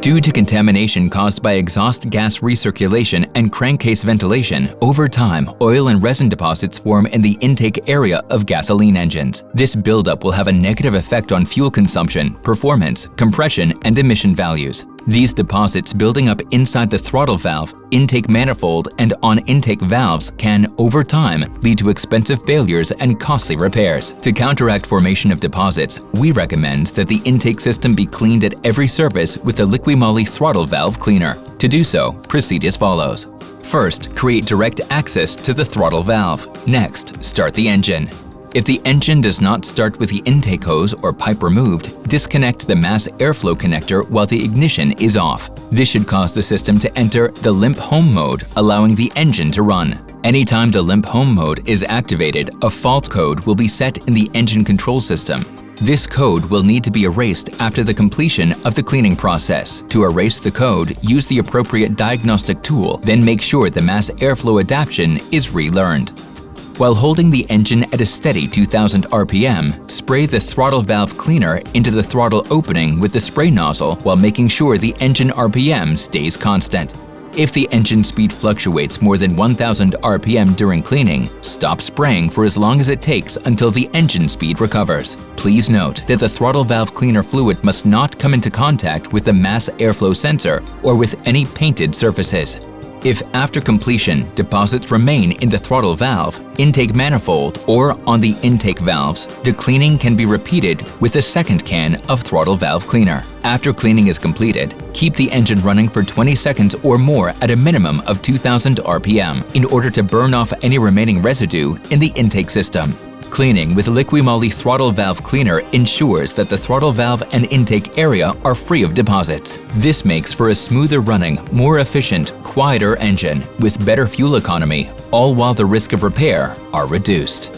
Due to contamination caused by exhaust gas recirculation and crankcase ventilation, over time, oil and resin deposits form in the intake area of gasoline engines. This buildup will have a negative effect on fuel consumption, performance, compression, and emission values. These deposits building up inside the throttle valve, intake manifold, and on intake valves can, over time, lead to expensive failures and costly repairs. To counteract formation of deposits, we recommend that the intake system be cleaned at every service with the Liqui-Moly throttle valve cleaner. To do so, proceed as follows. First, create direct access to the throttle valve. Next, start the engine. If the engine does not start with the intake hose or pipe removed, disconnect the mass airflow connector while the ignition is off. This should cause the system to enter the limp home mode, allowing the engine to run. Anytime the limp home mode is activated, a fault code will be set in the engine control system. This code will need to be erased after the completion of the cleaning process. To erase the code, use the appropriate diagnostic tool, then make sure the mass airflow adaptation is relearned. While holding the engine at a steady 2000 RPM, spray the throttle valve cleaner into the throttle opening with the spray nozzle while making sure the engine RPM stays constant. If the engine speed fluctuates more than 1000 RPM during cleaning, stop spraying for as long as it takes until the engine speed recovers. Please note that the throttle valve cleaner fluid must not come into contact with the mass airflow sensor or with any painted surfaces. If after completion, deposits remain in the throttle valve, intake manifold, or on the intake valves, the cleaning can be repeated with a second can of throttle valve cleaner. After cleaning is completed, keep the engine running for 20 seconds or more at a minimum of 2000 RPM in order to burn off any remaining residue in the intake system. Cleaning with Liqui-Moly throttle valve cleaner ensures that the throttle valve and intake area are free of deposits. This makes for a smoother running, more efficient, quieter engine with better fuel economy, all while the risk of repair are reduced.